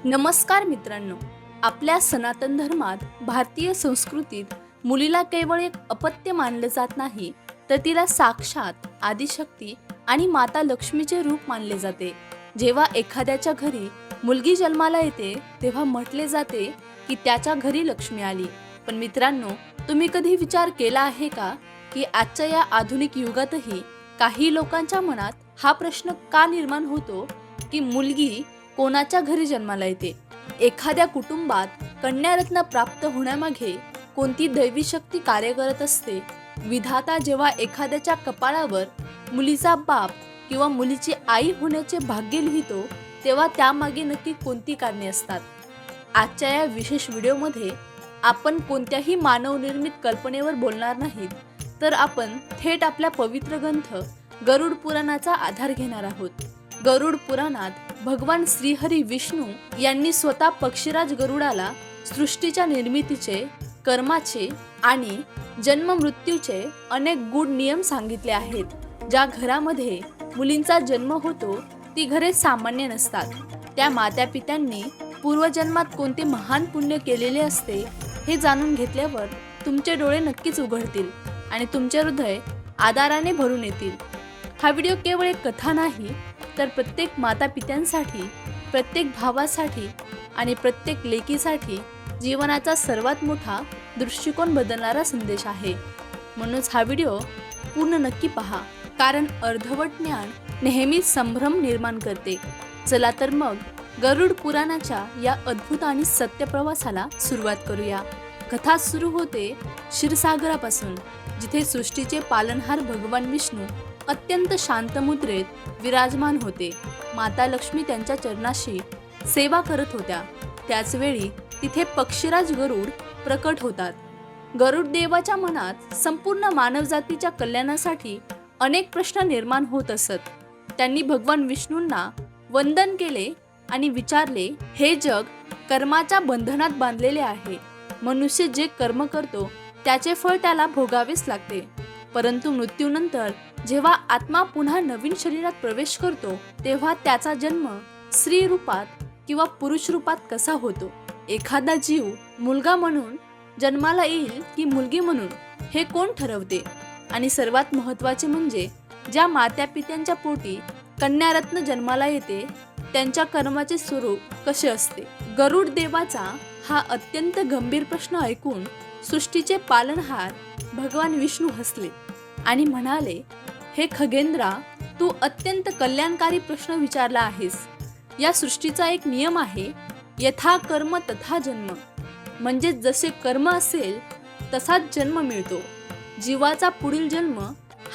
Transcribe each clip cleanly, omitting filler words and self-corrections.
नमस्कार मित्रांनो, आपल्या सनातन धर्मात भारतीय संस्कृतीत मुलीला केवळ एक अपत्य मानलं जात नाही, तर तिला साक्षात आदिशक्ती आणि माता लक्ष्मीचे रूप मानले जाते. जेव्हा एखाद्याच्या घरी मुलगी जन्माला येते तेव्हा म्हटले जाते की त्याच्या घरी लक्ष्मी आली. पण मित्रांनो, तुम्ही कधी विचार केला आहे का की आजच्या या आधुनिक युगातही काही लोकांच्या मनात हा प्रश्न का निर्माण होतो की मुलगी कोणाच्या घरी जन्माला येते? एखाद्या कुटुंबात कन्यारत्न प्राप्त होण्यामागे कोणती दैवी शक्ती कार्य करत असते? विधाता जेव्हा एखाद्याच्या कपाळावर मुलीचा बाप किंवा मुलीची आई होण्याचे भाग्य लिहितो, तेव्हा त्यामागे नक्की कोणती कारणे असतात? आजच्या या विशेष व्हिडिओमध्ये आपण कोणत्याही मानवनिर्मित कल्पनेवर बोलणार नाहीत, तर आपण थेट आपल्या पवित्र ग्रंथ गरुड पुराणाचा आधार घेणार आहोत. गरुड पुराणात भगवान श्रीहरी विष्णू यांनी स्वतः पक्षीराज गरुडाला सृष्टीच्या निर्मितीचे, कर्माचे आणि जन्म मृत्यूचे अनेक गूढ नियम सांगितले आहेत. ज्या घरामध्ये मुलींचा जन्म होतो ती घरे सामान्य नसतात. त्या मातापित्यांनी पूर्वजन्मात कोणते महान पुण्य केलेले असते हे जाणून घेतल्यावर तुमचे डोळे नक्कीच उघडतील आणि तुमचे हृदय आदराने भरून येतील. हा व्हिडिओ केवळ एक कथा नाही, तर प्रत्येक मातापित्यांसाठी, प्रत्येक भावासाठी आणि प्रत्येक लेकीसाठी जीवनाचा सर्वात मोठा दृष्टिकोन बदलणारा संदेश आहे. म्हणूनच हा व्हिडिओ पूर्ण नक्की पहा, कारण अर्धवट ज्ञान नेहमीच संभ्रम निर्माण करते. चला तर मग गरुड पुराणाच्या या अद्भुत आणि सत्य प्रवासाला सुरुवात करूया. कथा सुरू होते क्षीरसागरापासून, जिथे सृष्टीचे पालनहार भगवान विष्णू अत्यंत शांत मुद्रेत विराजमान होते. माता लक्ष्मी त्यांच्या चरणाशी सेवा करत होत्या. त्याच वेळी तिथे पक्षीराज गरुड प्रकट होतात. गरुड देवाच्या मनात संपूर्ण मानवजातीच्या कल्याणासाठी अनेक प्रश्न निर्माण होत असत. त्यांनी भगवान विष्णूंना वंदन केले आणि विचारले, हे जग कर्माच्या बंधनात बांधलेले आहे. मनुष्य जे कर्म करतो त्याचे फळ त्याला भोगावेच लागते. परंतु मृत्यूनंतर जेव्हा आत्मा पुन्हा नवीन शरीरात प्रवेश करतो, तेव्हा त्याचा जन्म स्त्री रूपात किंवा पुरुष रूपात कसा होतो? एखादा जीव मुलगा म्हणून जन्माला येईल की मुलगी म्हणून, हे कोण ठरवते? आणि सर्वात महत्त्वाचे म्हणजे, ज्या मातापित्यांच्या पोटी कन्यारत्न जन्माला येते त्यांच्या कर्माचे स्वरूप कसे असते? गरुड देवाचा हा अत्यंत गंभीर प्रश्न ऐकून सृष्टीचे पालनहार भगवान विष्णू हसले आणि म्हणाले, हे खगेंद्रा, तू अत्यंत कल्याणकारी प्रश्न विचारला आहेस. या सृष्टीचा एक नियम आहे, यथा कर्म तथा जन्म. म्हणजे जसे कर्म असेल तसाच जन्म मिळतो. जीवाचा पुढील जन्म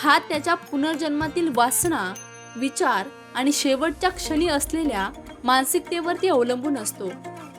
हा त्याच्या पुनर्जन्मातील वासना, विचार आणि शेवटच्या क्षणी असलेल्या मानसिकतेवरती अवलंबून असतो.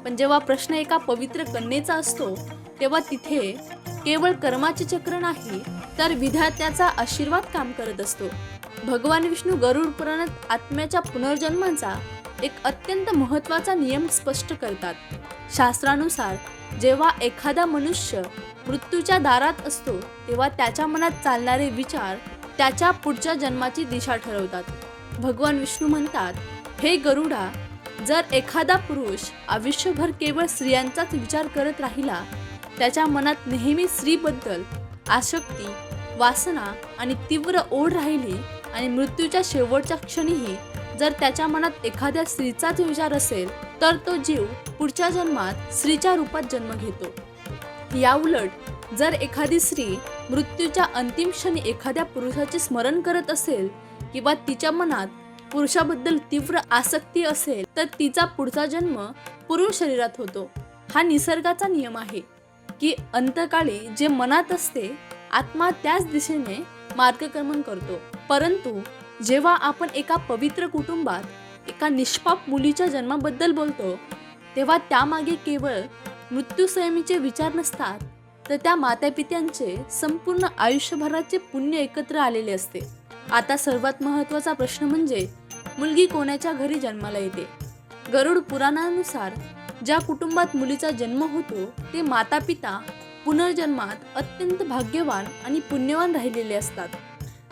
पण जेव्हा प्रश्न एका पवित्र कन्येचा असतो, तेव्हा तिथे केवळ कर्माचे चक्र नाही, तर विधात्याचा आशीर्वाद काम करत असतो. भगवान विष्णू गरुड पुराणात आत्म्याच्या पुनर्जन्माचा एक अत्यंत महत्त्वाचा नियम स्पष्ट करतात. शास्त्रानुसार जेव्हा एखादा मनुष्य मृत्यूच्या दारात असतो, तेव्हा त्याच्या मनात चालणारे विचार त्याच्या पुढच्या जन्माची दिशा ठरवतात. भगवान विष्णू म्हणतात, हे गरुडा, जर एखादा पुरुष आयुष्यभर केवळ स्त्रियांचाच विचार करत राहिला, त्याच्या मनात नेहमी स्त्रीबद्दल आसक्ती, वासना आणि तीव्र ओढ राहिली आणि मृत्यूच्या शेवटच्या क्षणीही जर त्याच्या मनात एखाद्या स्त्रीचाच विचार असेल, तर तो जीव पुढच्या जन्मात स्त्रीच्या रूपात जन्म घेतो. याउलट जर एखादी स्त्री मृत्यूच्या अंतिम क्षणी एखाद्या पुरुषाचे स्मरण करत असेल किंवा तिच्या मनात पुरुषाबद्दल तीव्र आसक्ती असेल, तर तिचा पुढचा जन्म पुरुष शरीरात होतो. हा निसर्गाचा नियम आहे की अंतकाळी जे मनात असते, आत्मा त्याच दिशेने मार्गक्रमण करतो. परंतु जेव्हा आपण एका पवित्र कुटुंबात एका निष्पाप मुलीच्या जन्माबद्दल बोलतो, तेव्हा त्यामागे केवळ मृत्यूसंयमीचे विचार नसतात, तर त्या मातापित्यांचे संपूर्ण आयुष्यभराचे पुण्य एकत्र आलेले असते. आता सर्वात महत्त्वाचा प्रश्न म्हणजे, मुलगी कोणाच्या घरी जन्माला येते? गरुड पुराणानुसार ज्या कुटुंबात मुलीचा जन्म होतो, ते मातापिता पुनर्जन्मात अत्यंत भाग्यवान आणि पुण्यवान राहिलेले असतात.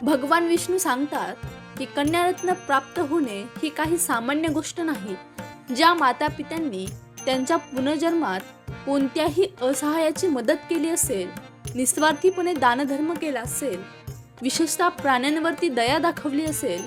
भगवान विष्णू सांगतात की कन्यारत्न प्राप्त होणे ही काही सामान्य गोष्ट नाही. ज्या मातापित्यांनी त्यांच्या पुनर्जन्मात कोणत्याही असहायाची मदत केली असेल, निस्वार्थीपणे दानधर्म केला असेल, विशेषतः प्राण्यांवरती दया दाखवली असेल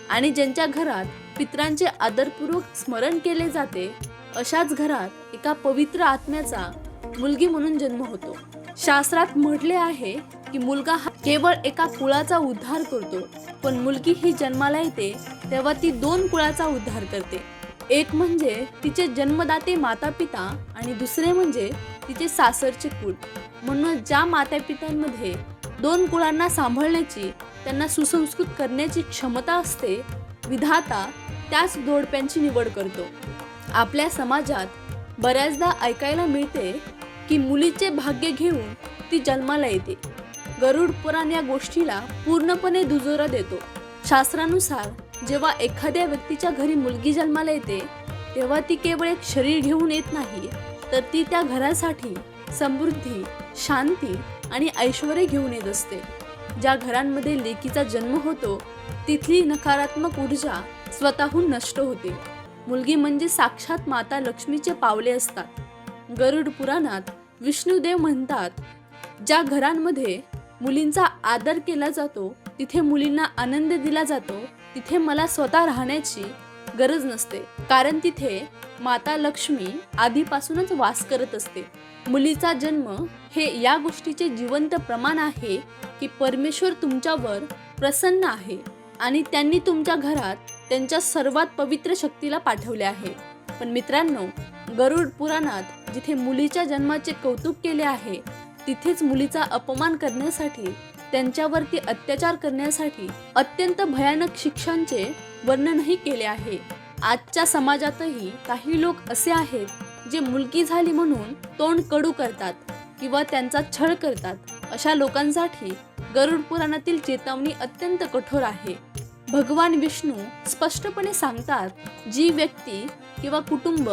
आणि ज्यांच्या घरात पितरांचे आदरपूर्वक स्मरण केले जाते, अशाच घरात एका पवित्र आत्म्याचा मुलगी म्हणून जन्म होतो. शास्त्रात म्हटले आहे की मुलगा हा केवळ एका कुळाचा उद्धार करतो, पण मुलगी ही जन्माला येते तेव्हा ती 2 कुळाचा उद्धार करते. एक म्हणजे तिचे जन्मदाते माता पिता आणि दुसरे म्हणजे तिचे सासरचे कुळ. म्हणून ज्या मातापित्यांमध्ये 2 कुळांना सांभाळण्याची, त्यांना सुसंस्कृत करण्याची क्षमता असते, विधाता त्याच जोडप्यांची निवड करतो. आपल्या समाजात बऱ्याचदा ऐकायला मिळते की मुलीचे भाग्य घेऊन ती जन्माला येते. गरुड पुराण या गोष्टीला पूर्णपणे दुजोरा देतो. शास्त्रानुसार जेव्हा एखाद्या व्यक्तीच्या घरी मुलगी जन्माला येते, तेव्हा ती केवळ एक शरीर घेऊन येत नाही, तर ती त्या घरासाठी समृद्धी, शांती आणि ऐश्वर्य घेऊन येत असते. ज्या घरांमध्ये लेकीचा जन्म होतो, तिथली नकारात्मक ऊर्जा स्वतःहून नष्ट होते. मुलगी म्हणजे साक्षात माता लक्ष्मीचे पावले असतात. गरुड पुराणात विष्णुदेव म्हणतात, ज्या घरांमध्ये मुलींचा आदर केला जातो, तिथे मुलींना आनंद दिला जातो, तिथे मला स्वतः राहण्याची गरज नसते, कारण तिथे माता लक्ष्मी आधीपासूनच वास करत असते. मुलीचा जन्म हे या गोष्टीचे जिवंत प्रमाण आहे की परमेश्वर तुमच्यावर प्रसन्न आहे आणि त्यांनी तुमच्या घरात त्यांच्या सर्वात पवित्र शक्तीला पाठवले आहे. पण मित्रांनो, गरुड पुराणात जिथे मुलीच्या जन्माचे कौतुक केले आहे, तिथेच मुलीचा अपमान करण्यासाठी, त्यांच्यावरती अत्याचार करण्यासाठी अत्यंत भयानक शिक्षांचे वर्णनही केले आहे. आजच्या समाजातही काही लोक असे आहेत जे मुलगी झाली म्हणून तोंड कडू करतात किंवा त्यांचा छळ करतात. अशा लोकांसाठी गरुड पुराणातील चेतावणी अत्यंत कठोर आहे. भगवान विष्णू स्पष्टपणे सांगतात, जी व्यक्ती किंवा कुटुंब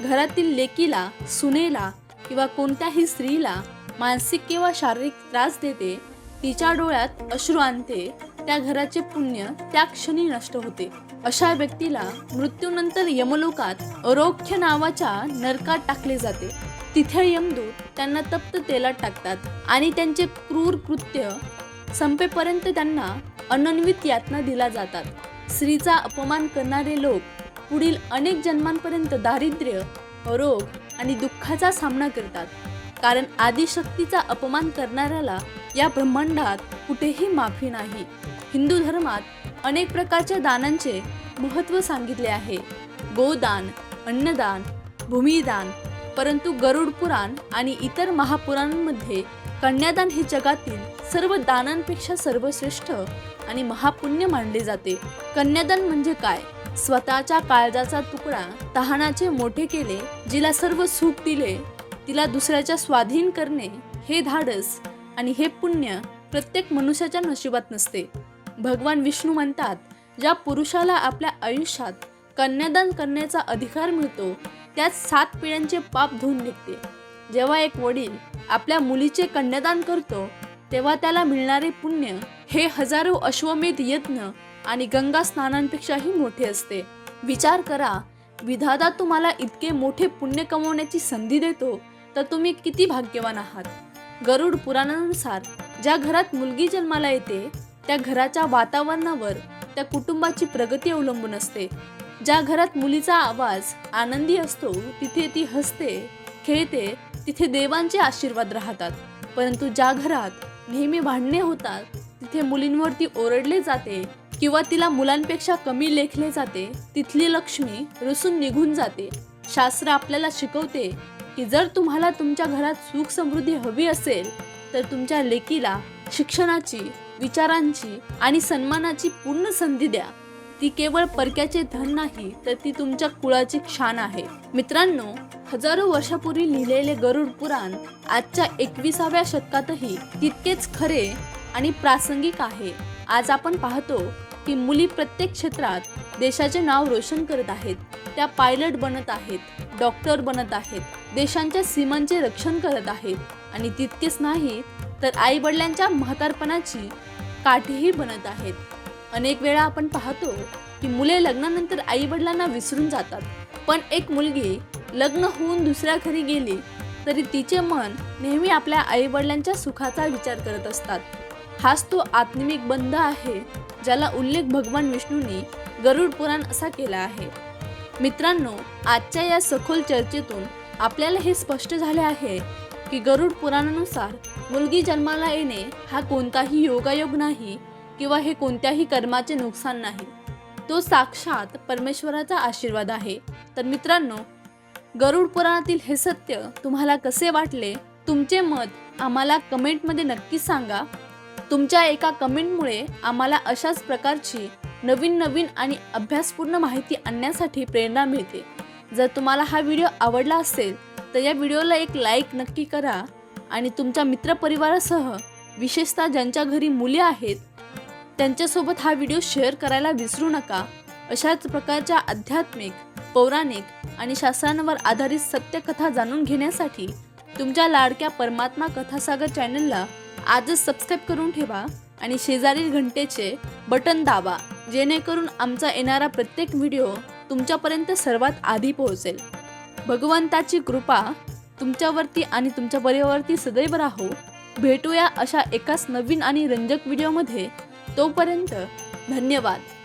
घरातील लेकीला, सुनेला किंवा कोणत्याही स्त्रीला मानसिक किंवा शारीरिक त्रास देते, तिच्या डोळ्यात अश्रू आणते, त्या घराचे पुण्य त्या क्षणी नष्ट होते. अशा व्यक्तीला मृत्यूनंतर यमलोकात अरोख्य नावाच्या नरकात टाकले जाते. तिथे यमदूत त्यांना तप्त तेलात टाकतात आणि त्यांचे क्रूर कृत्य संपेपर्यंत त्यांना अनन्वित यातना दिला जातात. स्त्रीचा अपमान करणारे लोक पुढील अनेक जन्मांपर्यंत दारिद्र्य, रोग आणि दुःखाचा सामना करतात, कारण आदिशक्तीचा अपमान करणाऱ्याला या ब्रह्मांडात कुठेही माफी नाही. हिंदू धर्मात अनेक प्रकारच्या दानांचे महत्त्व सांगितले आहे, गोदान, अन्नदान, भूमिदान. परंतु गरुड पुराण आणि इतर महापुराणांमध्ये कन्यादान हे जगातील सर्व दानांपेक्षा सर्वश्रेष्ठ आणि महापुण्य मानले जाते. कन्यादान म्हणजे काय? स्वतःच्या काळजाचा तुकडा तहानाचे मोठे केले, जिला सर्व सुख दिले, तिला दुसऱ्याच्या स्वाधीन करणे, हे धाडस आणि हे पुण्य प्रत्येक मनुष्याच्या नशिबात नसते. भगवान विष्णू म्हणतात, ज्या पुरुषाला आपल्या आयुष्यात कन्यादान करण्याचा अधिकार मिळतो, त्यात 7 पिढ्यांचे पाप धुवून निघते. जेव्हा एक वडील आपल्या मुलीचे कन्यादान करतो, तेव्हा त्याला मिळणारे पुण्य हे हजारो अश्वमेध यज्ञ आणि गंगा स्नानांपेक्षाही मोठे असते. विचार करा, विधाता तुम्हाला इतके मोठे पुण्य कमवण्याची संधी देतो, तर तुम्ही किती भाग्यवान आहात. गरुड पुराणानुसार ज्या घरात मुलगी जन्माला येते, त्या घराच्या वातावरणावर त्या कुटुंबाची प्रगती अवलंबून असते. ज्या घरात मुलीचा आवाज आनंदी असतो, तिथे ती हसते, खेळते, तिथे देवांचे आशीर्वाद राहतात. परंतु ज्या घरात नेहमी भांडणे होतात, तिथे मुलींवरती ओरडले जाते किंवा तिला मुलांपेक्षा कमी लेखले जाते, तिथली लक्ष्मी रुसून निघून जाते. शास्त्र आपल्याला शिकवते की जर तुम्हाला तुमच्या घरात सुख समृद्धी हवी असेल, तर तुमच्या लेकीला शिक्षणाची, विचारांची आणि सन्मानाची पूर्ण संधी द्या. ती केवळ परक्याचे धन नाही, तर ती तुमच्या कुळाची शान आहे. मित्रांनो, हजारो वर्षापूर्वी लिहिलेले गरुड पुराण आजच्या 21व्या शतकातही तितकेच खरे आणि प्रासंगिक आहे. आज आपण पाहतो की मुली प्रत्येक क्षेत्रात देशाचे नाव रोशन करत आहेत. त्या पायलट बनत आहेत, डॉक्टर बनत आहेत, देशांच्या सीमांचे रक्षण करत आहेत आणि तितकेच नाही तर आई वडिलांच्या म्हातारपणाची काठीही बनत आहेत. अनेक वेळा आपण पाहतो की मुले लग्नानंतर आई वडिलांना विसरून जातात, पण एक मुलगी लग्न होऊन दुसऱ्या घरी गेली तरी तिचे मन नेहमी आपल्या आईवडिलांच्या सुखाचा विचार करत असतात. हाच तो आत्मिक बंध आहे ज्याला उल्लेख भगवान विष्णूंनी गरुड पुराण असा केला आहे. मित्रांनो, आजच्या या सखोल चर्चेतून आपल्याला हे स्पष्ट झाले आहे की गरुड पुराणानुसार मुलगी जन्माला येणे हा कोणताही योगायोग नाही किंवा हे कोणत्याही कर्माचे नुकसान नाही. तो साक्षात परमेश्वराचा आशीर्वाद आहे. तर मित्रांनो, गरुड पुराणातील हे सत्य तुम्हाला कसे वाटले? तुमचे मत आम्हाला कमेंटमध्ये नक्की सांगा. तुमच्या एका कमेंटमुळे आम्हाला अशाच प्रकारची नवीन आणि अभ्यासपूर्ण माहिती आणण्यासाठी प्रेरणा मिळते. जर तुम्हाला हा व्हिडिओ आवडला असेल तर या व्हिडिओला एक लाईक नक्की करा आणि तुमच्या मित्रपरिवारासह, विशेषतः ज्यांच्या घरी मुले आहेत, त्यांच्यासोबत हा व्हिडिओ शेअर करायला विसरू नका. अशाच प्रकारच्या आध्यात्मिक, पौराणिक आणि शास्त्रांवर आधारित सत्यकथा जाणून घेण्यासाठी तुमच्या लाडक्या परमात्मा कथासागर चॅनलला आजच सबस्क्राईब करून ठेवा आणि शेजारील घंटेचे बटन दाबा, जेणेकरून आमचा येणारा प्रत्येक व्हिडिओ तुमच्यापर्यंत सर्वात आधी पोहोचेल. भगवंताची कृपा तुमच्यावरती आणि तुमच्या परिवारावरती सदैव राहो. भेटूया अशा एकाच नवीन आणि रंजक व्हिडिओमध्ये. तोपर्यंत धन्यवाद.